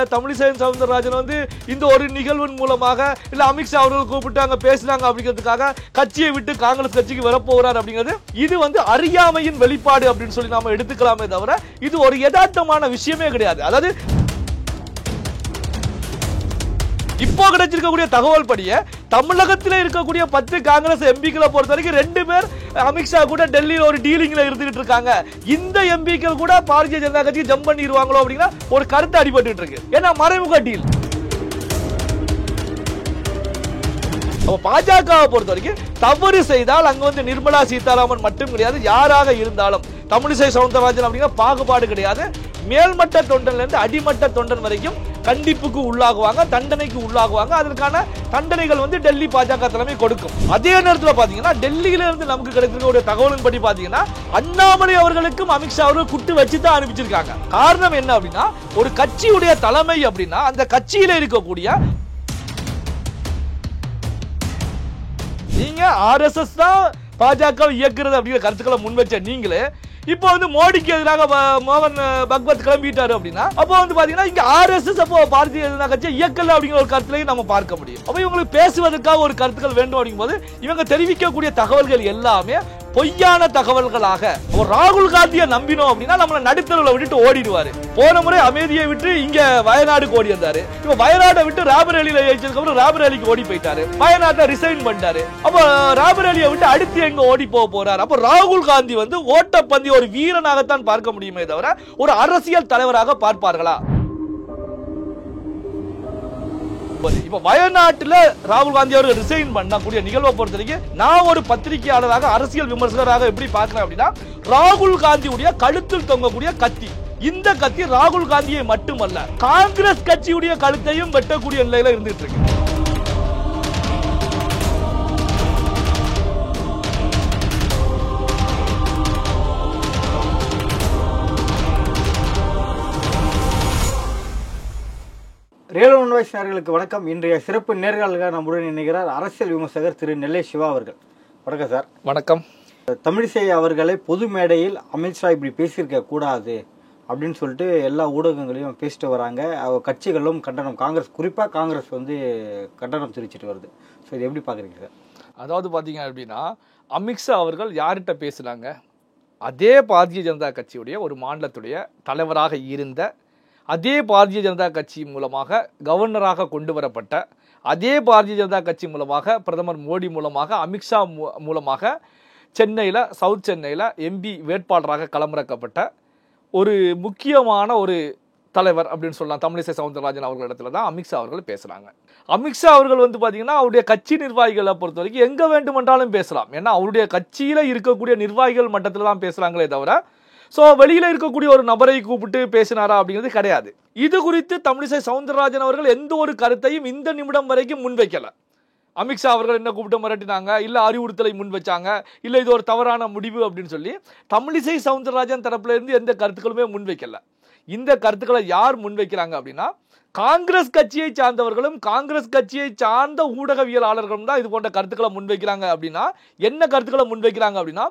தமிழிசை சவுந்தரராஜன் வந்து இந்த ஒரு நிகழ்வின் மூலமாக இல்ல அமித்ஷா அவர்கள் கூப்பிட்டு அங்க பேசினாங்க அப்படிங்கிறதுக்காக கட்சியை விட்டு காங்கிரஸ் கட்சிக்கு வரப்போறார் அப்படிங்கிறது இது வந்து அறியாமையின் வெளிப்பாடு அப்படின்னு சொல்லி நாம எடுத்துக்கலாமே தவிர இது ஒரு யதார்த்தமான விஷயமே கிடையாது. அதாவது இப்போ கிடைச்சிருக்கக்கூடிய தகவல் படியே தமிழகத்தில் இருக்கக்கூடிய 10 காங்கிரஸ் எம்பிக்களை பொறுத்த வரைக்கும் 2 பேர் அமித்ஷா கூட டெல்லியில் ஒரு டீலிங்ல இருந்துகிட்டு இருக்காங்க. இந்த எம்பிக்கள் கூட பாரதிய ஜனதா கட்சி ஜம்ப் பண்ணிடுவாங்களோ அப்படின்னா ஒரு கருத்து அடிபட்டு இருக்கு. ஏன்னா மறைமுக டீல். பாஜகவை பொறுத்த வரைக்கும் தவறு செய்தால் அங்க வந்து நிர்மலா சீதாராமன் மட்டும் கிடையாது, யாராக இருந்தாலும் தமிழிசை சவுந்தரராஜன் அப்படிங்கிற பாகுபாடு கிடையாது. மேல்மட்ட தொண்டன்ல இருந்து அடிமட்ட தொண்டன் வரைக்கும் கண்டிப்புக்கு உள்ளாகுவாங்க, தண்டனைக்கு உள்ளாகுவாங்க. அதற்கான தண்டனைகள் வந்து டெல்லி பாஜக தலைமை கொடுக்கும். அதே நேரத்தில் பாத்தீங்கன்னா டெல்லியில இருந்து நமக்கு கிடைத்திருக்க தகவலின் படி பாத்தீங்கன்னா அண்ணாமலை அவர்களுக்கும் அமித்ஷா அவர்கள் குட்டு வச்சு தான் அனுப்பிச்சிருக்காங்க. காரணம் என்ன அப்படின்னா ஒரு கட்சியுடைய தலைமை அப்படின்னா அந்த கட்சியில இருக்கக்கூடிய நீங்க ஆர்எஸ்எஸ் தான் பாஜக இயக்குறது அப்படிங்கிற கருத்துக்களை முன்வச்ச நீங்களே இப்போ வந்து மோடிக்கு எதிராக மோகன் பகவத் கிளம்பிட்டாரு அப்படின்னா அப்போ வந்து பாத்தீங்கன்னா இங்க ஆர்எஸ்எஸ் அப்போ பாரதிய ஜனதா கட்சி இயக்கல அப்படிங்கிற ஒரு கருத்துலையும் நம்ம பார்க்க முடியும். அப்போ இவங்களுக்கு பேசுவதற்காக ஒரு கருத்துக்கள் வேண்டும் அப்படிங்கும்போது இவங்க தெரிவிக்கக்கூடிய தகவல்கள் எல்லாமே பொய்யான தகவல்களாக. ராகுல் காந்தியை நம்பினோம் அப்படின்னா நம்மள நடுத்தரவுல விட்டுட்டு ஓடிடுவாரு. போன முறை அமைதியை விட்டு இங்க வயநாடுக்கு ஓடி இருந்தாரு. இப்ப வயநாட்டை விட்டு ராபரேலியில ஜெயிச்சதுக்கு ராபரேலிக்கு ஓடி போயிட்டாரு. வயநாட்டை ரிசைன் பண்ணிட்டாரு. அப்ப ராபரேலியை விட்டு அடுத்து எங்க ஓடி போறாரு. அப்ப ராகுல் காந்தி வந்து ஓட்டப்பந்தி ஒரு வீரனாகத்தான் பார்க்க முடியுமே தவிர ஒரு அரசியல் தலைவராக பார்ப்பார்களா? இப்ப வயநாட்டுல ராகுல் காந்தி அவர்கள் ரிசைன் பண்ணக்கூடிய நிகழ்வை பொறுத்தவரைக்கும் நான் ஒரு பத்திரிகையாளராக அரசியல் விமர்சகராக எப்படி பார்க்கிறேன் அப்படின்னா ராகுல் காந்தியுடைய கழுத்தில் தொங்கக்கூடிய கத்தி. இந்த கத்தி ராகுல் காந்தியை மட்டுமல்ல காங்கிரஸ் கட்சியுடைய கழுத்தையும் வெட்டக்கூடிய நிலையில இருந்துட்டு இருக்கு. ரியல் ஒன் வாய்ஸ் நேயர்களுக்கு வணக்கம். இன்றைய சிறப்பு நேர்காணலுக்காக நம்முடன் இணைகிறார் அரசியல் விமர்சகர் திரு நெல்லை சிவா அவர்கள். வணக்கம் சார். வணக்கம். தமிழிசை அவர்களை பொது மேடையில் அமித்ஷா இப்படி பேசியிருக்க கூடாது அப்படின்னு சொல்லிட்டு எல்லா ஊடகங்களையும் பேசிட்டு வராங்க. கட்சிகளும் கண்டனம், காங்கிரஸ் குறிப்பாக காங்கிரஸ் வந்து கண்டனம் தெரிவிச்சிட்டு வருது. ஸோ இது எப்படி பார்க்குறீங்க சார்? அதாவது பார்த்தீங்க அப்படின்னா அமித்ஷா அவர்கள் யார்கிட்ட பேசுனாங்க? அதே பாரதிய ஜனதா கட்சியுடைய ஒரு மாநிலத்துடைய தலைவராக இருந்த, அதே பாரதிய ஜனதா கட்சி மூலமாக கவர்னராக கொண்டு வரப்பட்ட, அதே பாரதிய ஜனதா கட்சி மூலமாக பிரதமர் மோடி மூலமாக அமித்ஷா மூலமாக சென்னையில் சவுத் சென்னையில் எம்பி வேட்பாளராக களமிறக்கப்பட்ட ஒரு முக்கியமான ஒரு தலைவர் அப்படின்னு சொல்லலாம். தமிழிசை சவுந்தரராஜன் அவர்களிடத்துல தான் அமித்ஷா அவர்கள் பேசுகிறாங்க. அமித்ஷா அவர்கள் வந்து பார்த்தீங்கன்னா அவருடைய கட்சி நிர்வாகிகளை பொறுத்த வரைக்கும் எங்கே வேண்டுமென்றாலும் பேசலாம். ஏன்னா அவருடைய கட்சியில் இருக்கக்கூடிய நிர்வாகிகள் மட்டத்தில் தான் பேசுகிறாங்களே தவிர ஸோ வெளியில் இருக்கக்கூடிய ஒரு நபரை கூப்பிட்டு பேசினாரா அப்படிங்கிறது கிடையாது. இது குறித்து தமிழிசை சவுந்தரராஜன் அவர்கள் எந்த ஒரு கருத்தையும் இந்த நிமிடம் வரைக்கும் முன்வைக்கல. அமித்ஷா அவர்கள் என்ன கூப்பிட்டு மிரட்டினாங்க, இல்லை அறிவுறுத்தலை முன் வச்சாங்க, இல்லை இது ஒரு தவறான முடிவு அப்படின்னு சொல்லி தமிழிசை சவுந்தரராஜன் தரப்புல இருந்து எந்த கருத்துக்களுமே முன்வைக்கல. இந்த கருத்துக்களை யார் முன்வைக்கிறாங்க அப்படின்னா காங்கிரஸ் கட்சியை சார்ந்தவர்களும் காங்கிரஸ் கட்சியை சார்ந்த ஊடகவியலாளர்களும் தான் இது போன்ற கருத்துக்களை முன்வைக்கிறாங்க. அப்படின்னா என்ன கருத்துக்களை முன்வைக்கிறாங்க அப்படின்னா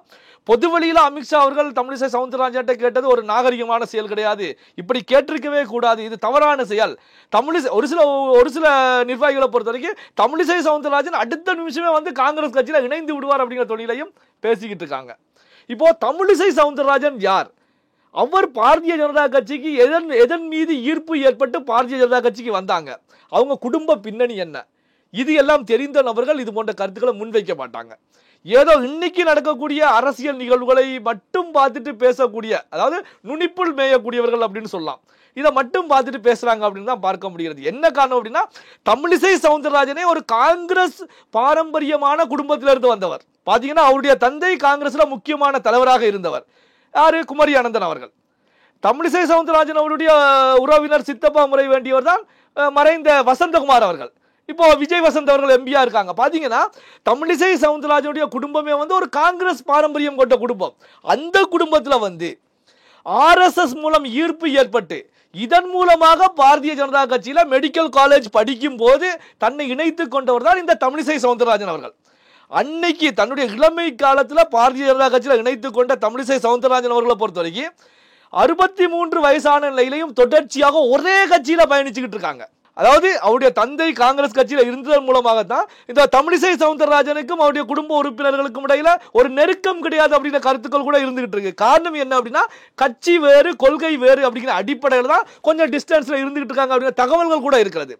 பொதுவெளியில் அமித்ஷா அவர்கள் தமிழிசை சவுந்தரராஜன் கேட்டது ஒரு நாகரிகமான செயல் கிடையாது, இப்படி கேட்டிருக்கவே கூடாது, இது தவறான செயல். தமிழிசை ஒரு சில நிர்வாகிகளை பொறுத்த வரைக்கும் தமிழிசை சவுந்தரராஜன் அடுத்த நிமிஷமே வந்து காங்கிரஸ் கட்சியில் இணைந்து விடுவார் அப்படிங்கிற தொழிலையும் பேசிக்கிட்டு இருக்காங்க. இப்போ தமிழிசை சவுந்தரராஜன் யார்? அவர் பாரதிய ஜனதா கட்சிக்கு எதன் மீது ஈர்ப்பு ஏற்பட்டு பாரதிய ஜனதா கட்சிக்கு வந்தாங்க? அவங்க குடும்ப பின்னணி என்ன? இது எல்லாம் தெரிந்த நபர்கள் இது போன்ற கருத்துக்களை முன்வைக்க மாட்டாங்க. ஏதோ இன்னைக்கு நடக்கக்கூடிய அரசியல் நிகழ்வுகளை மட்டும் பார்த்துட்டு பேசக்கூடிய, அதாவது நுனிப்புள் மேயக்கூடியவர்கள் அப்படின்னு சொல்லலாம், இதை மட்டும் பார்த்துட்டு பேசுறாங்க அப்படின்னு தான் பார்க்க முடிகிறது. என்ன காரணம் அப்படின்னா தமிழிசை சவுந்தரராஜனே ஒரு காங்கிரஸ் பாரம்பரியமான குடும்பத்திலிருந்து வந்தவர். பாத்தீங்கன்னா அவருடைய தந்தை காங்கிரஸ்ல முக்கியமான தலைவராக இருந்தவர். யாரு? குமரி அனந்தன் அவர்கள். தமிழிசை சவுந்தரராஜன் அவருடைய உறவினர் சித்தப்பா முறை வேண்டியவர் தான் மறைந்த வசந்தகுமார் அவர்கள். இப்போ விஜய் வசந்த் அவர்கள் எம்பியா இருக்காங்க. பாத்தீங்கன்னா தமிழிசை சவுந்தரராஜனுடைய குடும்பமே வந்து ஒரு காங்கிரஸ் பாரம்பரியம் கொண்ட குடும்பம். அந்த குடும்பத்தில் வந்து ஆர்எஸ்எஸ் மூலம் ஈர்ப்பு ஏற்பட்டு இதன் மூலமாக பாரதிய ஜனதா கட்சியில மெடிக்கல் காலேஜ் படிக்கும் போது தன்னை இணைத்துக் கொண்டவர் தான் இந்த தமிழிசை சவுந்தரராஜன் அவர்கள். அன்னைக்கு தன்னுடைய இளமை காலத்தில் பாரதிய ஜனதா கட்சியில் இணைத்துக் கொண்ட தமிழிசை சவுந்தரராஜன் அவர்களை பொறுத்த வரைக்கும் 63 வயசான நிலையிலையும் தொடர்ச்சியாக ஒரே கட்சியில பயணிச்சுக்கிட்டு இருக்காங்க. அதாவது அவருடைய தந்தை காங்கிரஸ் கட்சியில இருந்ததன் மூலமாகத்தான் இந்த தமிழிசை சவுந்தரராஜனுக்கும் அவருடைய குடும்ப உறுப்பினர்களுக்கும் இடையில ஒரு நெருக்கம் கிடையாது அப்படிங்கிற கருத்துக்கள் கூட இருந்துகிட்டு இருக்கு. காரணம் என்ன அப்படின்னா, கட்சி வேறு கொள்கை வேறு அப்படிங்கிற அடிப்படையில் தான் கொஞ்சம் டிஸ்டன்ஸ்ல இருந்துகிட்டு இருக்காங்க அப்படிங்கிற தகவல்கள் கூட இருக்கிறது.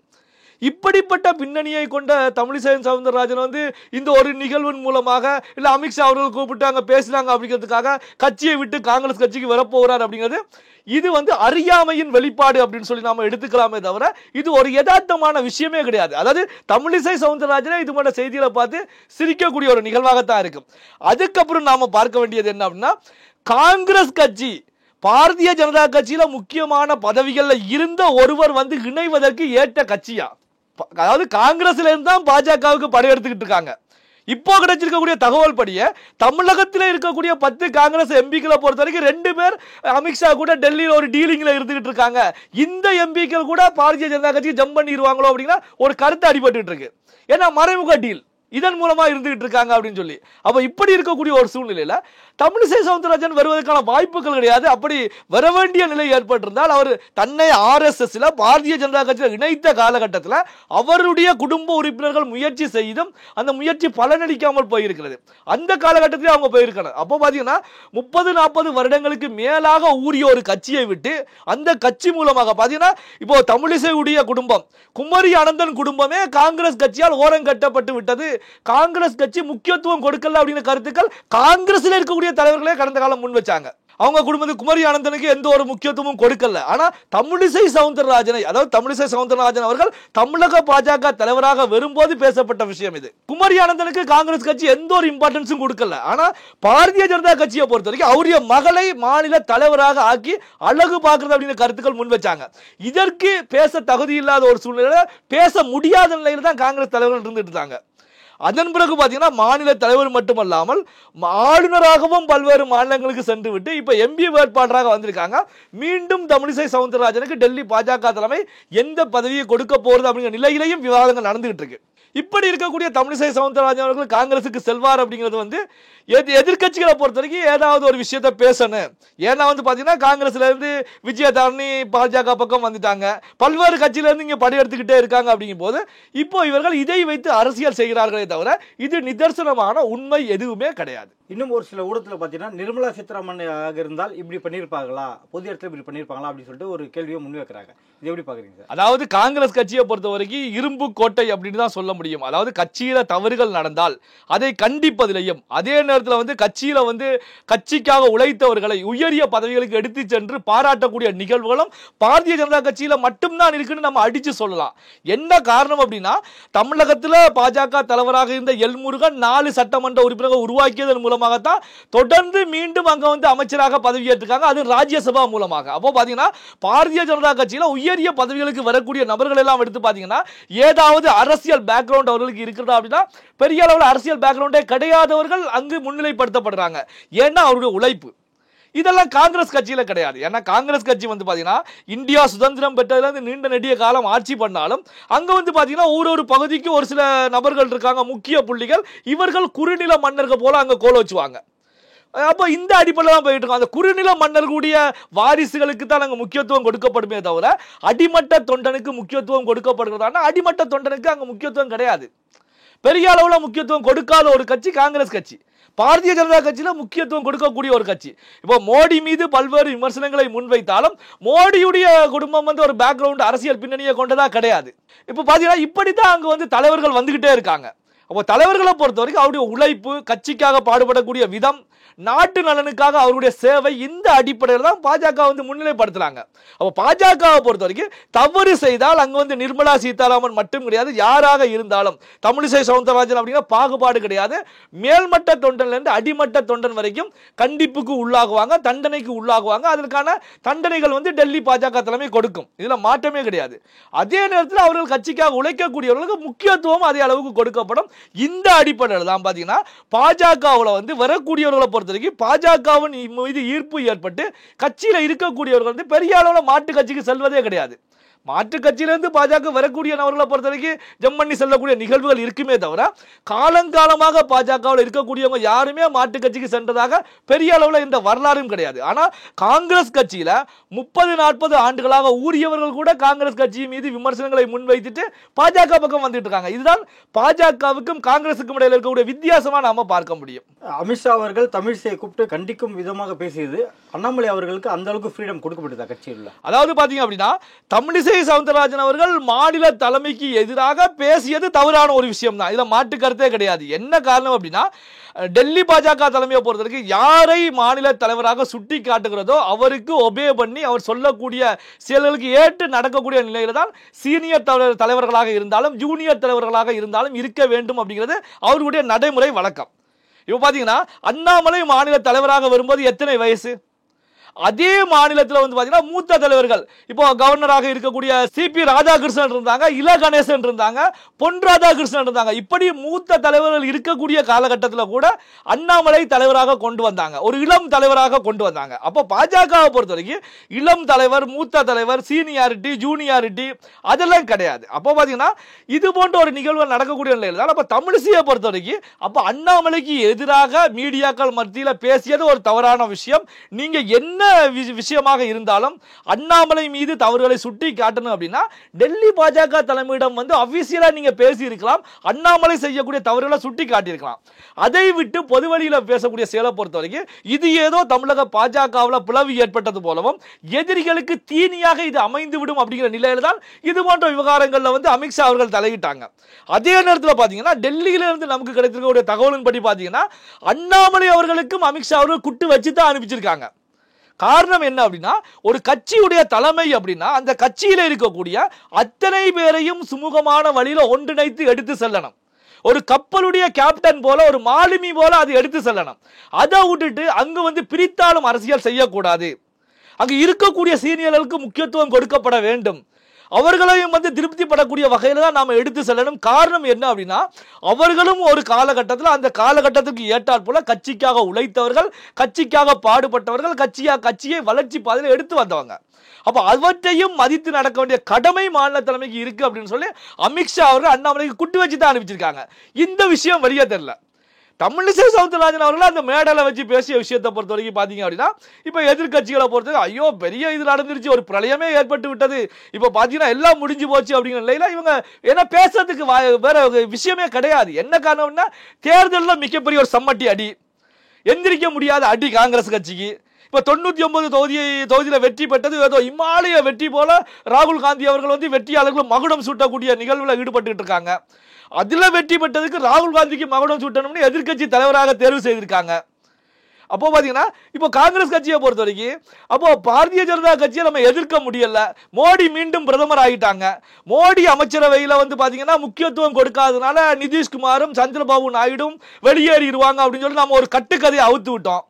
இப்படிப்பட்ட பின்னணியை கொண்ட தமிழிசை சவுந்தரராஜன் வந்து இந்த ஒரு நிகழ்வின் மூலமாக இல்ல அமித்ஷா அவர்கள் கூப்பிட்டு அங்க பேசினாங்க அப்படிங்கிறதுக்காக கட்சியை விட்டு காங்கிரஸ் கட்சிக்கு வரப்போகிறார் அப்படிங்கிறது இது வந்து அறியாமையின் வெளிப்பாடு அப்படின்னு சொல்லி நாம எடுத்துக்கலாமே தவிர இது ஒரு யதார்த்தமான விஷயமே கிடையாது. அதாவது தமிழிசை சவுந்தரராஜனே இது போன்ற செய்திகளை பார்த்து சிரிக்கக்கூடிய ஒரு நிகழ்வாகத்தான் இருக்கும். அதுக்கப்புறம் நாம பார்க்க வேண்டியது என்ன அப்படின்னா, காங்கிரஸ் கட்சி பாரதிய ஜனதா கட்சியில முக்கியமான பதவிகள்ல இருந்த ஒருவர் வந்து இணைவதற்கு ஏற்ற கட்சியா? அதாவது காங்கிரஸ்ல இருந்து தான் பாஜகவுக்கு படையெடுத்துக்கிட்டு இருக்காங்க. இப்போ கிடைச்சிருக்கக்கூடிய தகவல் படியே தமிழகத்தில் இருக்கக்கூடிய 10 காங்கிரஸ் எம்பிக்களை பொறுத்த வரைக்கும் 2 பேர் அமித்ஷா கூட டெல்லியில் ஒரு டீலிங்ல இருந்துகிட்டு இருக்காங்க. இந்த எம்பிக்கள் கூட பாரதிய ஜனதா கட்சிக்கு ஜம்ப் பண்ணிடுவாங்களோ அப்படின்னா ஒரு கருத்து அடிபட்டு இருக்கு. ஏன்னா மறைமுக டீல் இதன் மூலமா இருந்துகிட்டு இருக்காங்க அப்படின்னு சொல்லி. அப்ப இப்படி இருக்கக்கூடிய ஒரு சூழ்நிலையில தமிழிசை சவுந்தரராஜன் வருவதற்கான வாய்ப்புகள் கிடையாது. அப்படி வர வேண்டிய நிலை ஏற்பட்டிருந்தால் அவர் தன்னை RSSல பாரதிய ஜனதா கட்சியில் இணைத்த காலகட்டத்தில் அவருடைய குடும்ப உறுப்பினர்கள் முயற்சி செய்தும் அந்த முயற்சி பலனளிக்காமல் போயிருக்கிறது. அந்த காலகட்டத்தில் அவங்க போயிருக்காங்க. அப்போ பாத்தீங்கன்னா 30-40 வருடங்களுக்கு மேலாக ஊறிய ஒரு கட்சியை விட்டு அந்த கட்சி மூலமாக பாத்தீங்கன்னா இப்போ தமிழிசையுடைய குடும்பம் குமரி அனந்தன் குடும்பமே காங்கிரஸ் கட்சியால் ஓரம் கட்டப்பட்டு விட்டது. காங்கிரஸ் கட்சி முக்கியத்துவம் கொடுக்கல அப்படிங்கிற கருத்துக்கள் காங்கிரஸ்ல இருக்கக்கூடிய தலைவர்களே கடந்த காலம் முன் வச்சாங்க. அவங்க குடும்பத்துக்கு குமரி ஆனந்தனுக்கு எந்த ஒரு முக்கியத்துவமும் கொடுக்கல. ஆனா தமிழிசை சவுந்தரராஜனை, அதாவது தமிழிசை சவுந்தரராஜன் அவர்கள் தமிழக பாஜக தலைவராக வரும்போது பேசப்பட்ட விஷயம் இது. குமரி ஆனந்தனுக்கு காங்கிரஸ் கட்சி எந்த ஒரு இம்பார்ட்டன்ஸும் கொடுக்கல. ஆனா பாரதிய ஜனதா கட்சியை பொறுத்த வரைக்கும் அவருடைய மகளை மாநில தலைவராக ஆக்கி அழகு பார்க்கிறது அப்படிங்கிற கருத்துக்கள் முன் வச்சாங்க. இதற்கு பேச தகுதி இல்லாத ஒரு சூழ்நிலையில பேச முடியாத நிலையில தான் காங்கிரஸ் தலைவர்கள் இருந்துட்டு இருந்தாங்க. அதன் பிறகு பாத்தீங்கன்னா மாநில தலைவர் மட்டுமல்லாமல் ஆளுநராகவும் பல்வேறு மாநிலங்களுக்கு சென்று விட்டு இப்ப MP வேட்பாளராக வந்திருக்காங்க. மீண்டும் தமிழிசை சவுந்தரராஜனுக்கு டெல்லி பாஜக தலைமை எந்த பதவியை கொடுக்க போறது அப்படிங்கிற நிலையிலையும் விவாதங்கள் நடந்துகிட்டு இருக்கு. இப்படி இருக்கக்கூடிய தமிழிசை சவுந்தரராஜன் அவர்கள் காங்கிரசுக்கு செல்வார் அப்படிங்கிறது வந்து எதிர்கட்சிகளை பொறுத்த வரைக்கும் ஏதாவது ஒரு விஷயத்தை பேசணும். ஏன்னா வந்து பாத்தீங்கன்னா காங்கிரஸ்ல இருந்து விஜயதாரணி பாஜக பக்கம் வந்துட்டாங்க, பல்வேறு கட்சியில இருந்து இங்க படையெடுத்துக்கிட்டே இருக்காங்க. அப்படிங்கும் போது இப்போ இவர்கள் இதை வைத்து அரசியல் செய்கிறார்களே தவிர இது நிதர்சனமான உண்மை எதுவுமே கிடையாது. இன்னும் ஒரு சில ஊடகத்தில் பார்த்தீங்கன்னா நிர்மலா சீதாராமன் ஆக இருந்தால் இப்படி பண்ணியிருப்பாங்களா, பொது இடத்துல இப்படி பண்ணியிருப்பாங்களா அப்படின்னு சொல்லிட்டு ஒரு கேள்வியை முன்வைக்கிறாங்க. இது எப்படி பாக்குறீங்க சார்? அதாவது காங்கிரஸ் கட்சியை பொறுத்த வரைக்கும் இரும்பு கோட்டை அப்படின்னு தான் சொல்ல முடியும். அதாவது கட்சியில தவறுகள் நடந்தால் அதை கண்டிப்பதிலையும் அதே நேரத்தில் வந்து கட்சியில வந்து கட்சிக்காக உழைத்தவர்களை உயரிய பதவிகளுக்கு எடுத்து சென்று பாராட்டக்கூடிய நிகழ்வுகளும் பாரதிய ஜனதா கட்சியில மட்டும்தான் இருக்குன்னு நம்ம அடிச்சு சொல்லலாம். என்ன காரணம் அப்படின்னா, தமிழகத்தில் பாஜக தலைவராக இருந்த எல் முருகன் 4 சட்டமன்ற உறுப்பினர்கள் உருவாக்கியதன் மூலமாகத்தான் தொடர்ந்து மீண்டும் அங்க வந்து அமைச்சராக பதவியேற்றிருக்காங்க. அது ராஜ்யசபா மூலமாக. அப்போ பாத்தீங்கன்னா பாரதிய ஜனதா கட்சியில உயரிய பதவிகளுக்கு வரக்கூடிய நபர்கள் எல்லாம் எடுத்து பாத்தீங்கன்னா ஏதாவது அரசியல் பேக்ரவுண்ட் அவர்களுக்கு இருக்கிறதா அப்படின்னா பெரிய அளவில் அரசியல் பேக்ரவுண்டே கிடையாதவர்கள் அங்கு முன்னிலைப்படுத்தப்படுறாங்க. ஏன்னா அவருடைய உழைப்பு. இதெல்லாம் காங்கிரஸ் கட்சியில கிடையாது. ஏன்னா காங்கிரஸ் கட்சி வந்து பாத்தீங்கன்னா இந்தியா சுதந்திரம் பெற்றதுல இருந்து நீண்ட நெடிய காலம் ஆட்சி பண்ணாலும் அங்க வந்து பாத்தீங்கன்னா ஒரு பகுதிக்கு ஒரு சில நபர்கள் இருக்காங்க, முக்கிய புள்ளிகள். இவர்கள் குறுநில மன்னர்கள் போல அங்க கோல வச்சுவாங்க. அப்ப இந்த அடிப்படையில் தான் போயிட்டு இருக்கோம். அந்த குறுநில மன்னர்களுடைய வாரிசுகளுக்கு தான் அங்க முக்கியத்துவம் கொடுக்கப்படுமே தவிர அடிமட்ட தொண்டனுக்கு முக்கியத்துவம் கொடுக்கப்படுகிறதா? அடிமட்ட தொண்டனுக்கு அங்க முக்கியத்துவம் கிடையாது. பெரிய அளவுல முக்கியத்துவம் கொடுக்காத ஒரு கட்சி காங்கிரஸ் கட்சி. பாரதிய ஜனதா கட்சியில முக்கியத்துவம் கொடுக்கக்கூடிய ஒரு கட்சி. இப்போ மோடி மீது பல்வேறு விமர்சனங்களை முன்வைத்தாலும் மோடியுடைய குடும்பம் வந்து ஒரு பேக்ரவுண்ட் அரசியல் பின்னணியை கொண்டதா கிடையாது. இப்போ பாத்தீங்கன்னா இப்படித்தான் அங்க வந்து தலைவர்கள் வந்துகிட்டே இருக்காங்க. அப்போ தலைவர்களை பொறுத்த வரைக்கும் அவருடைய உழைப்பு, கட்சிக்காக பாடுபடக்கூடிய விதம், நாட்டு நலனுக்காக அவருடைய சேவை, இந்த அடிப்படையில் தான் பாஜக வந்து முன்னிலைப்படுத்துறாங்க. அப்போ பாஜகவை பொறுத்த வரைக்கும் தவறு செய்தால் அங்க வந்து நிர்மலா சீதாராமன் மட்டும் கிடையாது, யாராக இருந்தாலும் தமிழிசை சவுந்தரராஜன் அப்படிங்கிற பாகுபாடு கிடையாது. மேல்மட்ட தொண்டன்ல இருந்து அடிமட்ட தொண்டன் வரைக்கும் கண்டிப்புக்கு உள்ளாகுவாங்க, தண்டனைக்கு உள்ளாகுவாங்க. அதற்கான தண்டனைகள் வந்து டெல்லி பாஜக தலைமை கொடுக்கும். இதுல மாற்றமே கிடையாது. அதே நேரத்தில் அவர்கள் கட்சிக்காக உழைக்கக்கூடியவர்களுக்கு முக்கியத்துவம் அதே அளவுக்கு கொடுக்கப்படும். இந்த அடிப்படையில் தான் பாத்தீங்கன்னா பாஜகவுல வந்து வரக்கூடியவர்களை பொறுத்த வரைக்கும் பாஜகவின் மீது ஈர்ப்பு ஏற்பட்டு கட்சியில இருக்கக்கூடியவர்கள் வந்து பெரிய அளவுல மாட்டு கட்சிக்கு செல்வதே கிடையாது. மாற்று கட்சியிலிருந்து பாஜக வரக்கூடிய நபர்களை பொறுத்த வரைக்கும் ஜம் பண்ணி செல்லக்கூடிய நிகழ்வுகள் இருக்குமே தவிர காலங்காலமாக பாஜகவில் இருக்கக்கூடியவங்க யாருமே மாற்று கட்சிக்கு சென்றதாக பெரிய அளவில் இந்த வரலாறும் கிடையாது. ஆனால் காங்கிரஸ் கட்சியில 30-40 ஆண்டுகளாக ஊறியவர்கள் கூட காங்கிரஸ் கட்சி மீது விமர்சனங்களை முன்வைத்துட்டு பாஜக பக்கம் வந்துட்டு இருக்காங்க. இதுதான் பாஜகவுக்கும் காங்கிரசுக்கும் இடையில இருக்கக்கூடிய வித்தியாசமா நாம பார்க்க முடியும். அமித்ஷா அவர்கள் தமிழிசையை கூப்பிட்டு கண்டிக்கும் விதமாக பேசியது அண்ணாமலை அவர்களுக்கு அந்த அளவுக்கு ஃப்ரீடம் கொடுக்கப்பட்டதா கட்சியில்? அதாவது பாத்தீங்க அப்படின்னா தமிழிசை சவுந்தரராஜன் அவர்கள் மாநில தலைமைக்கு எதிராக பேசியது தவறான ஒரு விஷயம் தான். இதுல மாற்று கருத்தே கிடையாது. என்ன காரணம் அப்படின்னா டெல்லி பாஜக தலைமையை பொறுத்தவரைக்கும் யாரை மாநில தலைவராக சுட்டி காட்டுகிறதோ அவருக்கு ஒபே பண்ணி அவர் சொல்லக்கூடிய செயல்களுக்கு ஏற்று நடக்கக்கூடிய நிலையில தான் சீனியர் தலைவர்களாக இருந்தாலும் ஜூனியர் தலைவர்களாக இருந்தாலும் இருக்க வேண்டும் அப்படிங்கிறது அவர்களுடைய நடைமுறை வழக்கம். இப்போ பாத்தீங்கன்னா அண்ணாமலை மாநில தலைவராக வரும்போது எத்தனை வயசு? அதே மாநிலத்தில் வந்து பாத்தீங்கன்னா மூத்த தலைவர்கள் இப்போ கவர்னராக இருக்கக்கூடிய சிபி ராதாகிருஷ்ணன் இருந்தாங்க, இல கணேசன் இருந்தாங்க, பொன் ராதாகிருஷ்ணன் இருந்தாங்க. இப்படி மூத்த தலைவர்கள் இருக்கக்கூடிய காலகட்டத்தில் கூட அண்ணாமலை தலைவராக கொண்டு வந்தாங்க, ஒரு இளம் தலைவராக கொண்டு வந்தாங்க. அப்போ பாஜகவை பொறுத்த வரைக்கும் இளம் தலைவர், மூத்த தலைவர், சீனியாரிட்டி, ஜூனியாரிட்டி அதெல்லாம் கிடையாது. அப்போ பாத்தீங்கன்னா இது போன்ற ஒரு நிகழ்வு நடக்கக்கூடிய நிலையில் தான் அப்போ தமிழிசையை பொறுத்த வரைக்கும் அப்போ அண்ணாமலைக்கு எதிராக மீடியாக்கள் மத்தியில் பேசியது ஒரு தவறான விஷயம். நீங்க என்ன விஷயமாக இருந்தாலும் அண்ணாமலை மீது தவறுகளை சுட்டி காட்டணும் அப்படின்னா டெல்லி பாஜக தலைமையிடம் வந்து அபிஷியலா நீங்க பேசி இருக்கலாம், அண்ணாமலை செய்யக்கூடிய தவறுகளை சுட்டி காட்டியிருக்கலாம். அதை விட்டு பொது வழியில பேசக்கூடிய செயலை பொறுத்த வரைக்கும் இது ஏதோ தமிழக பாஜகவில் பிளவு ஏற்பட்டது போலவும் எதிரிகளுக்கு தீனியாக இது அமைந்து விடும் அப்படிங்கிற நிலையில தான் இது போன்ற விவகாரங்கள்ல வந்து அமித்ஷா அவர்கள் தலையிட்டாங்க. அதே நேரத்தில் பாத்தீங்கன்னா டெல்லியில இருந்து நமக்கு கிடைத்திருக்கக்கூடிய தகவலின் படி பாத்தீங்கன்னா அண்ணாமலை அவர்களுக்கும் அமித்ஷா அவர்கள் குட்டு வச்சு தான் அனுப்பிச்சிருக்காங்க. காரணம் என்ன அப்படின்னா ஒரு கட்சியுடைய தலைமை அப்படின்னா அந்த கட்சியில இருக்கக்கூடிய அத்தனை பேரையும் சுமூகமான வழியில ஒன்றிணைத்து எடுத்து செல்லணும். ஒரு கப்பலுடைய கேப்டன் போல, ஒரு மாலுமி போல அது எடுத்து செல்லணும். அதை விட்டுட்டு அங்கு வந்து பிரித்தாலும் அரசியல் செய்யக்கூடாது. அங்கு இருக்கக்கூடிய சீனியர்களுக்கு முக்கியத்துவம் கொடுக்கப்பட வேண்டும். அவர்களையும் வந்து திருப்திப்படக்கூடிய வகையில் தான் நாம் எடுத்து செல்லணும். காரணம் என்ன அப்படின்னா அவர்களும் ஒரு காலகட்டத்தில் அந்த காலகட்டத்துக்கு ஏற்றாற் போல கட்சிக்காக உழைத்தவர்கள், கட்சிக்காக பாடுபட்டவர்கள், கட்சியை வளர்ச்சி பாதையில் எடுத்து வந்தவங்க. அப்ப அவற்றையும் மதித்து நடக்க வேண்டிய கடமை மாநில தலைமைக்கு இருக்கு அப்படின்னு சொல்லி அமித்ஷா அவர்கள் அண்ணாமலைக்கு குட்டு வச்சு தான் அனுப்பிச்சிருக்காங்க. இந்த விஷயம் வெளியே தெரியல. தமிழிசை சவுந்தரராஜன் அவர்கள் அந்த மேடையில் வச்சு பேசிய விஷயத்தை பொறுத்த வரைக்கும் பார்த்தீங்க அப்படின்னா இப்போ எதிர்கட்சிகளை பொறுத்த ஐயோ பெரிய இது நடந்துருச்சு, ஒரு பிரளயமே ஏற்பட்டு விட்டது, இப்போ பார்த்தீங்கன்னா எல்லாம் முடிஞ்சு போச்சு அப்படிங்கிற நிலையில் இவங்க ஏன்னா பேசுறதுக்கு வேற விஷயமே கிடையாது. என்ன காரணம்னா தேர்தலில் மிகப்பெரிய ஒரு சம்மட்டி அடி, எந்திரிக்க முடியாத அடி காங்கிரஸ் கட்சிக்கு. இப்போ 99 தொகுதியில் வெற்றி பெற்றது ஏதோ இமாலய வெற்றி போல ராகுல் காந்தி அவர்கள் வந்து வெற்றியாளர்களும் மகுடம் சூட்டக்கூடிய நிகழ்வில் ஈடுபட்டு இருக்காங்க. அதில் வெற்றி பெற்றதுக்கு ராகுல் காந்திக்கு மகுடம் சூட்டணும்னு எதிர்கட்சி தலைவராக தேர்வு செய்திருக்காங்க. அப்போ பார்த்தீங்கன்னா இப்போ காங்கிரஸ் கட்சியை பொறுத்த வரைக்கும் அப்போ பாரதிய ஜனதா கட்சியை நம்ம எதிர்க்க முடியல. மோடி மீண்டும் பிரதமர் ஆகிட்டாங்க. மோடி அமைச்சரவையில் வந்து பார்த்தீங்கன்னா முக்கியத்துவம் கொடுக்காதனால நிதிஷ்குமாரும் சந்திரபாபு நாயுடும் வெளியேறிடுவாங்க அப்படின்னு சொல்லி நம்ம ஒரு கட்டுக்கதையை அவுத்து விட்டோம்.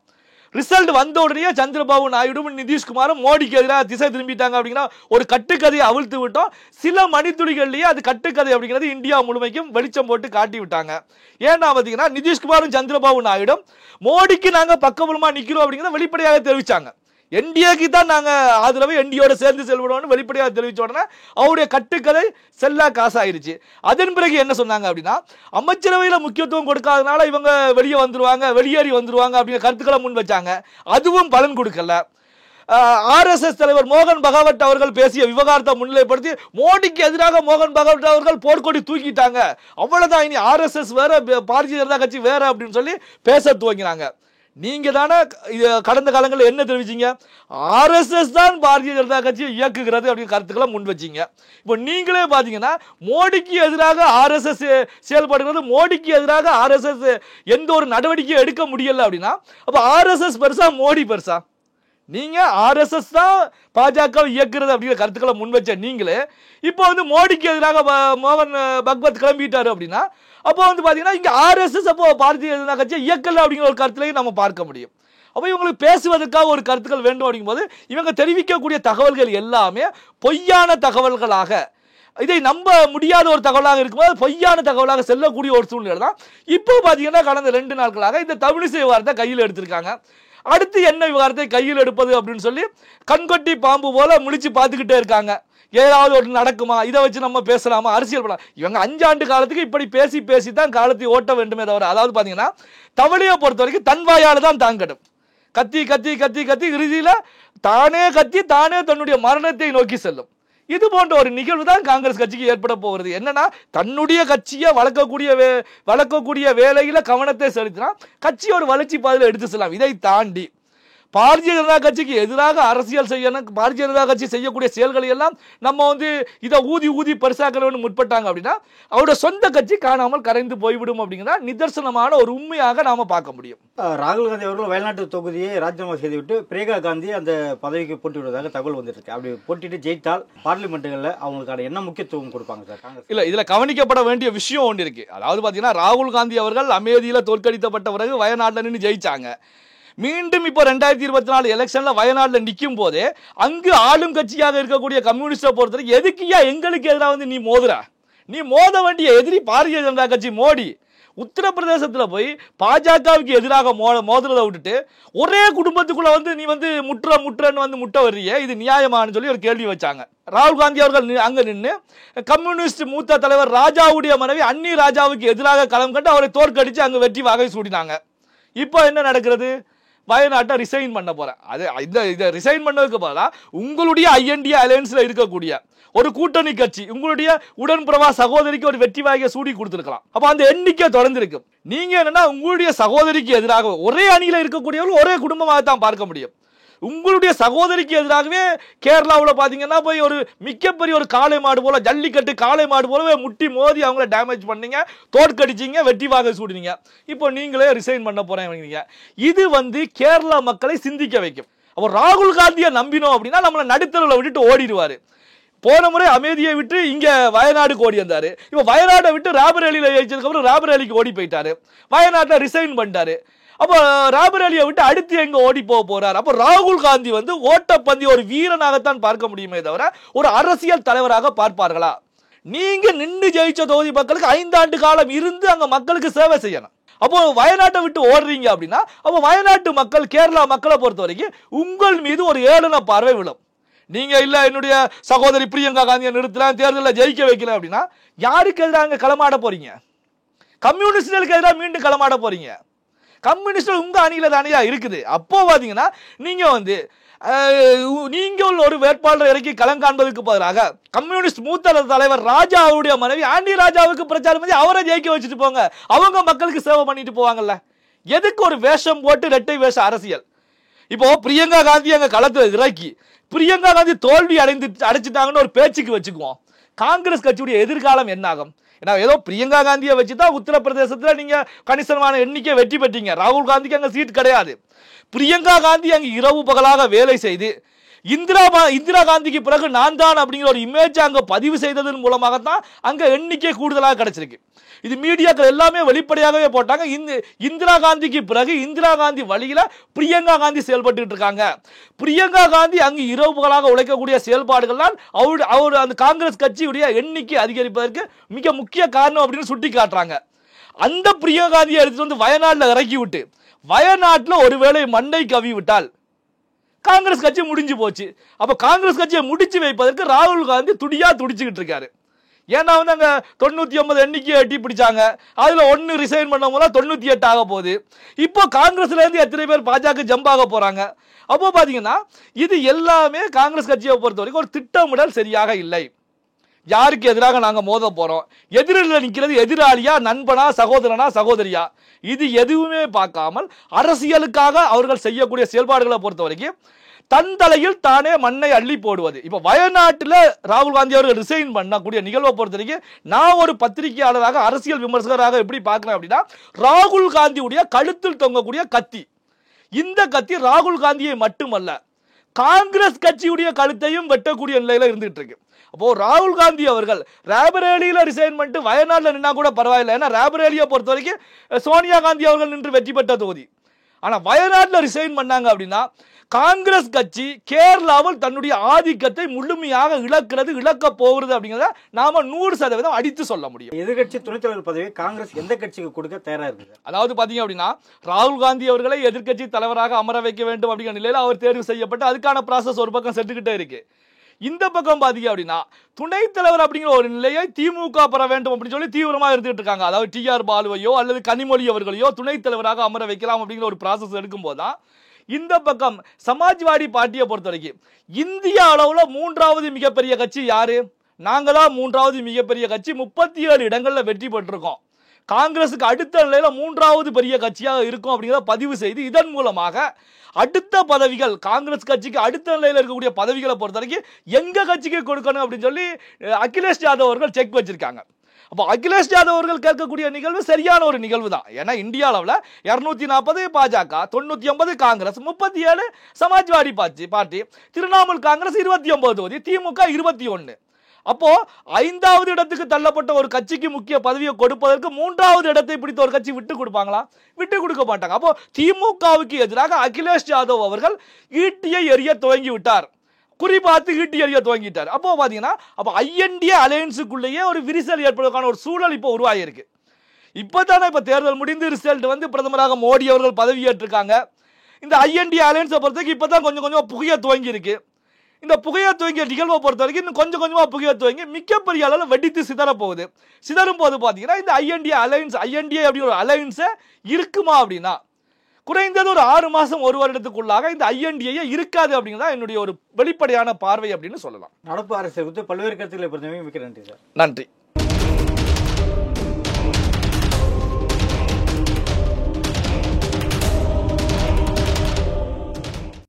ரிசல்ட் வந்த உடனே சந்திரபாபு நாயுடும் நிதிஷ்குமாரும் மோடிக்கு எதிராக திசை திரும்பிட்டாங்க அப்படிங்கிற ஒரு கட்டுக்கதையை அவிழ்த்து விட்டோம். சில மணித்துளிகள்லயே அது கட்டுக்கதை அப்படிங்கிறது இந்தியா முழுமைக்கும் வெளிச்சம் போட்டு காட்டி விட்டாங்க. ஏன்னா பார்த்தீங்கன்னா நிதிஷ்குமாரும் சந்திரபாபு நாயுடும் மோடிக்கு நாங்க பக்கபலமா நிக்கிறோம் அப்படிங்கிறத வெளிப்படையாக தெரிவிச்சாங்க. என்டிஏக்கு தான் நாங்க ஆதரவு, என்டியோட சேர்ந்து செல்வோம்னு வெளிப்படையாக தெரிவிச்ச உடனே அவருடைய கட்டுக்கதை செல்லா காசாயிருச்சு. அதன் பிறகு என்ன சொன்னாங்க அப்படின்னா அமைச்சரவையில் முக்கியத்துவம் கொடுக்காதனால இவங்க வெளியேறி வந்துருவாங்க அப்படிங்கிற கருத்துக்களை முன் வச்சாங்க. அதுவும் பலன் கொடுக்கல. ஆர்எஸ்எஸ் தலைவர் மோகன் பகவத் அவர்கள் பேசிய விவகாரத்தை முன்னிலைப்படுத்தி மோடிக்கு எதிராக மோகன் பகவத் அவர்கள் போர்க்கொடி தூக்கிட்டாங்க. அவ்வளவுதான், இனி ஆர்எஸ்எஸ் வேற பாரதிய ஜனதா கட்சி வேற அப்படின்னு சொல்லி பேச துவங்கினாங்க. நீங்க தானே கடந்த காலங்களில் என்ன தெரிவிச்சீங்க? ஆர்எஸ்எஸ் தான் பாரதிய ஜனதா கட்சியை இயக்குகிறது அப்படிங்கிற கருத்துக்களை முன் வச்சீங்க. இப்போ நீங்களே பார்த்தீங்கன்னா மோடிக்கு எதிராக ஆர்எஸ்எஸ் செயல்படுகிறது, மோடிக்கு எதிராக ஆர்எஸ்எஸ் எந்த ஒரு நடவடிக்கையும் எடுக்க முடியல அப்படின்னா அப்போ ஆர்எஸ்எஸ் பெருசா மோடி பெருசா? நீங்க ஆர்எஸ்எஸ் தான் பாஜக இயக்குறது அப்படிங்கிற கருத்துக்களை முன் வச்ச நீங்களே இப்போ வந்து மோடிக்கு எதிராக மோகன் பகவத் கிளம்பிட்டாரு அப்படின்னா அப்போ வந்து பாத்தீங்கன்னா இங்க ஆர்எஸ்எஸ் அப்போ பாரதிய ஜனதா கட்சியை இயக்கல அப்படிங்கிற ஒரு கருத்துலையும் நம்ம பார்க்க முடியும். அப்போ இவங்களுக்கு பேசுவதற்காக ஒரு கருத்துக்கள் வேண்டும் அப்படிங்கும்போது இவங்க தெரிவிக்கக்கூடிய தகவல்கள் எல்லாமே பொய்யான தகவல்களாக, இதை நம்ப முடியாத ஒரு தகவலாக இருக்கும்போது பொய்யான தகவலாக செல்லக்கூடிய ஒரு சூழ்நிலை தான் இப்போ பாத்தீங்கன்னா கடந்த 2 நாட்களாக இந்த தமிழிசை வார்த்தை கையில் எடுத்திருக்காங்க. அடுத்து என்ன விவகாரத்தை கையில் எடுப்பது அப்படின்னு சொல்லி கண்கொட்டி பாம்பு போல முழிச்சு பார்த்துக்கிட்டே இருக்காங்க. ஏதாவது ஒரு நடக்குமா, இதை வச்சு நம்ம பேசலாமா, அரசியல் பண்ணலாம். இவங்க 5 ஆண்டு காலத்துக்கு இப்படி பேசி பேசி தான் காலத்தை ஓட்ட வேண்டுமே தவிர, அதாவது பார்த்தீங்கன்னா தவளையை பொறுத்த வரைக்கும் தன் வாயால் தான் தாங்கடும். கத்தி கத்தி கத்தி கத்தி இறுதியில் தானே கத்தி தானே தன்னுடைய மரணத்தை நோக்கி செல்லும். இது போன்ற ஒரு நிகழ்வு தான் காங்கிரஸ் கட்சிக்கு ஏற்பட போகிறது. என்னன்னா, தன்னுடைய கட்சியை வளர்க்கக்கூடிய வேலையில கவனத்தை செலுத்தினா கட்சி ஒரு வளர்ச்சி பாதையில் எடுத்து செல்லலாம். இதை தாண்டி பாரதிய ஜனதா கட்சிக்கு எதிராக அரசியல் செய்யணும், பாரதிய ஜனதா கட்சி செய்யக்கூடிய செயல்களை எல்லாம் நம்ம இதை ஊதி பெருசாக்கணும்னு முற்பட்டாங்க அப்படின்னா அவரோட சொந்த கட்சி காணாமல் கரைந்து போய்விடும் அப்படிங்கிற நிதர்சனமான ஒரு உண்மையாக நாம பார்க்க முடியும். ராகுல் காந்தி அவர்கள் வயநாட்டு தொகுதியை ராஜினாமா செய்துவிட்டு பிரியங்கா காந்தி அந்த பதவிக்கு போட்டிவிடுவதாக தகவல் வந்துருக்கு. அப்படி போட்டிட்டு ஜெயித்தால் பார்லிமெண்ட்டுகளில் அவங்களுக்கான என்ன முக்கியத்துவம் கொடுப்பாங்க சார் காங்கிரஸ்? இல்ல, இதுல கவனிக்கப்பட வேண்டிய விஷயம் ஒன்று இருக்கு. அதாவது பாத்தீங்கன்னா ராகுல் காந்தி அவர்கள் அமேதியில தோற்கடிக்கப்பட்ட பிறகு வயநாட்டில் நின்று ஜெயிச்சாங்க. மீண்டும் இப்போ 2024 எலெக்ஷன்ல வயநாட்டில் நிற்கும் போதே அங்கு ஆளும் கட்சியாக இருக்கக்கூடிய கம்யூனிஸ்டை பொறுத்தவரைக்கும் எதுக்கியா எங்களுக்கு எதிராக நீ மோதுற? நீ மோத வேண்டிய எதிரி பாரதிய ஜனதா கட்சி மோடி. உத்தரப்பிரதேசத்தில் போய் பாஜகவுக்கு எதிராக மோதுறதை விட்டுட்டு ஒரே குடும்பத்துக்குள்ள நீ முட்டுறன்னு முட்ட வர்றியே, இது நியாயமானு சொல்லி ஒரு கேள்வி வச்சாங்க. ராகுல் காந்தி அவர்கள் அங்க நின்று கம்யூனிஸ்ட் மூத்த தலைவர் ராஜாவுடைய மனைவி அன்னி ராஜாவுக்கு எதிராக களம் கண்டு அவரை தோற்கடிச்சு அங்க வெற்றி வாகை சூடினாங்க. இப்போ என்ன நடக்கிறது? வயநாட்டை ரிசைன் பண்ண போறேன். இதை ரிசைன் பண்ணதுக்கு பதிலாக உங்களுடைய ஐஎன்டி அலையன்ஸ்ல இருக்கக்கூடிய ஒரு கூட்டணி கட்சி உங்களுடைய உடன்பிரவா சகோதரிக்கு ஒரு வெற்றி வாய்ப்பை சூடி கொடுத்திருக்கலாம். அப்ப அந்த எண்ணிக்கை தொடர்ந்து இருக்கும். நீங்க என்னன்னா உங்களுடைய சகோதரிக்கு எதிராக ஒரே அணியில இருக்கக்கூடியவர்கள் ஒரே குடும்பமாக தான் பார்க்க முடியும். உங்களுடைய சகோதரிக்கு எதிராகவே கேரளாவில் பார்த்தீங்கன்னா போய் ஒரு மிகப்பெரிய ஒரு காளை மாடு போல ஜல்லிக்கட்டு காளை மாடு போலவே முட்டி மோதி அவங்கள டேமேஜ் பண்ணீங்க, தோற்கடிச்சிங்க, வெற்றி வாகை சூடினீங்க. இப்போ நீங்களே ரிசைன் பண்ண போறீங்க. இது கேரளா மக்களை சிந்திக்க வைக்கும். அப்போ ராகுல் காந்தியை நம்பினோம் அப்படின்னா நம்மளை நடுத்தரவில் விட்டுட்டு ஓடிடுவாரு. போன முறை அமேதியை விட்டு இங்க வயநாடுக்கு ஓடி வந்தாரு. இப்போ வயநாட்டை விட்டு ராபரேலியில் ஜெயிச்சதுக்கு அப்புறம் ராபரேலிக்கு ஓடி போயிட்டாரு. வயநாட்டில் ரிசைன் பண்ணிட்டாரு. அப்போ ராபரேலியை விட்டு அடுத்து எங்க ஓடி போறார்? அப்போ ராகுல் காந்தி ஓட்டப்பந்தி ஒரு வீரனாகத்தான் பார்க்க முடியுமே தவிர ஒரு அரசியல் தலைவராக பார்ப்பார்களா? நீங்க நின்று ஜெயிச்ச தொகுதி மக்களுக்கு 5 ஆண்டு காலம் இருந்து அங்க மக்களுக்கு சேவை செய்யணும். அப்போ வயநாட்டை விட்டு ஓடுறீங்க அப்படின்னா அப்போ வயநாட்டு மக்கள் கேரளா மக்களை பொறுத்த வரைக்கும் உங்கள் மீது ஒரு ஏளன பார்வை விழும். நீங்க இல்ல என்னுடைய சகோதரி பிரியங்கா காந்தியை நிறுத்தலாம், தேர்தலில் ஜெயிக்க வைக்கல அப்படின்னா யாருக்கு எதிராக களமாட போறீங்க? கம்யூனிஸ்டுகளுக்கு எதிராக மீண்டும் களமாட போறீங்க. கம்யூனிஸ்ட் உங்க அணியில தானே இருக்குது. அப்போ பாத்தீங்கன்னா நீங்க நீங்கள் ஒரு வேட்பாளர் இறக்கி களம் காண்பதற்கு பதிலாக கம்யூனிஸ்ட் மூத்த தலைவர் ராஜாவுடைய மனைவி ஆண்டி ராஜாவுக்கு பிரச்சாரம் பண்ணி அவரை ஜெயிக்க வச்சுட்டு போங்க. அவங்க மக்களுக்கு சேவை பண்ணிட்டு போவாங்கல்ல. எதுக்கு ஒரு வேஷம் போட்டு இரட்டை வேஷ அரசியல்? இப்போ பிரியங்கா காந்தி அங்க களத்தில் இறக்கி பிரியங்கா காந்தி தோல்வி அடைச்சிட்டாங்கன்னு ஒரு பேச்சுக்கு வச்சுக்குவோம். காங்கிரஸ் கட்சியுடைய எதிர்காலம் என்ன ஆகும்? ஏன்னா ஏதோ பிரியங்கா காந்தியை வச்சுதான் உத்தரப்பிரதேசத்தில் நீங்க கணிசமான எண்ணிக்கை வெற்றி பெற்றீங்க. ராகுல் காந்திக்கு அங்க சீட் கிடையாது. பிரியங்கா காந்தி அங்கு இரவு பகலாக வேலை செய்து இந்திரா காந்திக்கு பிறகு நான் தான் அப்படிங்கிற ஒரு இமேஜ் அங்க பதிவு செய்ததன் மூலமாகத்தான் அங்க எண்ணிக்கை கூடுதலாக கிடைச்சிருக்கு. இது மீடியாக்கள் எல்லாமே வெளிப்படையாகவே போட்டாங்க. இந்திரா காந்திக்கு பிறகு இந்திரா காந்தி வழியில பிரியங்கா காந்தி செயல்பட்டு இருக்காங்க. பிரியங்கா காந்தி அங்கு இரவு பகலாக உழைக்கக்கூடிய செயல்பாடுகள் தான் அவர் அந்த காங்கிரஸ் கட்சியுடைய எண்ணிக்கை அதிகரிப்பதற்கு மிக முக்கிய காரணம் அப்படின்னு சுட்டி காட்டுறாங்க. அந்த பிரியங்கா காந்தியை எடுத்துட்டு வயநாட்டில் இறக்கி விட்டு வயநாட்டில் ஒருவேளை மண்ணை கவி விட்டால் காங்கிரஸ் கட்சி முடிஞ்சு போச்சு. அப்ப காங்கிரஸ் கட்சியை முடிச்சு வைப்பதற்கு ராகுல் காந்தி துடிச்சுக்கிட்டு இருக்காரு. ஏன்னா அங்க 99 எண்ணிக்கையை எட்டி பிடிச்சாங்க. அதுல 1 ரிசைன் பண்ண போது 98 ஆக போகுது. இப்போ காங்கிரஸ்ல இருந்து எத்தனை பேர் பாஜக ஜம்ப் ஆக போறாங்க? அப்போ பாத்தீங்கன்னா இது எல்லாமே காங்கிரஸ் கட்சியை பொறுத்த வரைக்கும் ஒரு திட்டமிடல் சரியாக இல்லை. யாருக்கு எதிராக நாங்க மோத போறோம், எதிரில் நிற்கிறது எதிராளியா, நண்பனா, சகோதரனா, சகோதரியா, இது எதுவுமே பார்க்காமல் அரசியலுக்காக அவர்கள் செய்யக்கூடிய செயல்பாடுகளை பொறுத்த வரைக்கும் தன் தலையில் தானே மண்ணை அள்ளி போடுவது. இப்ப வயநாட்டில் ராகுல் காந்தி அவர்கள் ரிசைன் பண்ணக்கூடிய நிகழ்வை பொறுத்த வரைக்கும் நான் ஒரு பத்திரிகையாளராக அரசியல் விமர்சகராக எப்படி பார்க்கிறேன் அப்படின்னா, ராகுல் காந்தியுடைய கழுத்தில் தொங்கக்கூடிய கத்தி. இந்த கத்தி ராகுல் காந்தியை மட்டுமல்ல காங்கிரஸ் கட்சியுடைய கழுத்தையும் வெட்டக்கூடிய நிலையில இருந்துட்டு இருக்கு. அப்போ ராகுல் காந்தி அவர்கள் ராபரேலியில ரிசைன் பண்ணிட்டு வயநாட்டில் நின்னா கூட பரவாயில்லை. ஏன்னா ராபரேலியை பொறுத்த வரைக்கும் சோனியா காந்தி அவர்கள் நின்று வெற்றி பெற்ற தொகுதி. ஆனா வயநாட்டில் ரிசைன் பண்ணாங்க அப்படின்னா காங்கிரஸ் கட்சி கேரளாவில் தன்னுடைய ஆதிக்கத்தை முழுமையாக இழக்க போகிறது அப்படிங்கிறத நாம 100% அடித்து சொல்ல முடியும். எதிர்கட்சி துணைத் தலைவர் பதவியை காங்கிரஸ் எந்த கட்சிக்கு கொடுக்க தயாரா இருக்கு? அதாவது பாத்தீங்க அப்படின்னா ராகுல் காந்தி அவர்களை எதிர்க்கட்சி தலைவராக அமர வைக்க வேண்டும் அப்படிங்கிற நிலையில அவர் தேர்வு செய்யப்பட்டு அதுக்கான ப்ராசஸ் ஒரு பக்கம் சென்றுகிட்டே இருக்கு. இந்த பக்கம் பாத்தீங்க அப்படின்னா துணைத் தலைவர் அப்படிங்கிற ஒரு நிலையை திமுக பெற வேண்டும் அப்படின்னு சொல்லி தீவிரமா இருந்துட்டு இருக்காங்க. அதாவது TR பாலுவையோ அல்லது கனிமொழி அவர்களையோ துணைத் தலைவராக அமர வைக்கலாம் அப்படிங்கிற ஒரு ப்ராசஸ் எடுக்கும் போதுதான் இந்த பக்கம் சமாஜ்வாடி பார்ட்டியை பொறுத்த வரைக்கும் இந்திய அளவுல 3வது மிகப்பெரிய கட்சி யாரு? நாங்களா 3வது மிகப்பெரிய கட்சி, 37 இடங்கள்ல வெற்றி பெற்றிருக்கோம். காங்கிரசுக்கு அடுத்த நிலையில 3வது பெரிய கட்சியாக இருக்கும் அப்படிங்கிறத பதிவு செய்து இதன் மூலமாக அடுத்த பதவிகள் காங்கிரஸ் கட்சிக்கு அடுத்த நிலையில் இருக்கக்கூடிய பதவிகளை பொறுத்த வரைக்கும் எங்க கட்சிக்கு கொடுக்கணும் அப்படின்னு சொல்லி அகிலேஷ் யாதவ் அவர்கள் செக் வச்சிருக்காங்க. அப்போ அகிலேஷ் யாதவ் அவர்கள் கேட்கக்கூடிய நிகழ்வு சரியான ஒரு நிகழ்வு தான். ஏன்னா இந்திய அளவில் 240 பாஜக, 99 காங்கிரஸ், 37 சமாஜ்வாடி பார்ட்டி, திரிணாமுல் காங்கிரஸ் 29 தொகுதி, திமுக 21. அப்போ 5வது இடத்துக்கு தள்ளப்பட்ட ஒரு கட்சிக்கு முக்கிய பதவியை கொடுப்பதற்கு 3வது இடத்தை பிடித்த ஒரு கட்சி விட்டு கொடுப்பாங்களா? விட்டு கொடுக்க மாட்டாங்க. அப்போ திமுகவுக்கு எதிராக அகிலேஷ் யாதவ் அவர்கள் ஈட்டியை எறிய துவங்கி விட்டார், குறிப்பாத்து ஈட்டி எறிய துவங்கிட்டார். அப்போ பாத்தீங்கன்னா அப்போ INDA அலையன்ஸுக்குள்ளேயே ஒரு விரிசல் ஏற்படுவதற்கான ஒரு சூழல் இப்போ உருவாகி இருக்கு. இப்போதானே இப்போ தேர்தல் முடிந்து ரிசல்ட் வந்து பிரதமராக மோடி அவர்கள் பதவியேற்றிருக்காங்க. இந்த INDA அலையன்ஸை பொறுத்தவரைக்கும் இப்போதான் கொஞ்சம் கொஞ்சம் புகைய துவங்கி இருக்கு. இந்த புகைய துவங்கிய நிகழ்வை பொறுத்த வரைக்கும் இன்னும் கொஞ்சம் கொஞ்சமா புகைய துவங்கி மிகப்பெரிய அளவில் வெடித்து சிதற போகுது. சிதறும் போது பாத்தீங்கன்னா இந்த INDA அப்படி ஒரு அலையன்ஸ் இருக்குமா அப்படின்னா குறைந்தது ஒரு 6 மாசம் 1 வருடத்துக்குள்ளாக இந்த INDA இருக்காது அப்படிங்கிறதா என்னுடைய ஒரு வெளிப்படையான பார்வை அப்படின்னு சொல்லலாம். நடப்பு அரசியல் குறித்து பல்வேறு கருத்துக்களை பொறுத்தவரைக்கும் மிக்க நன்றி சார். நன்றி.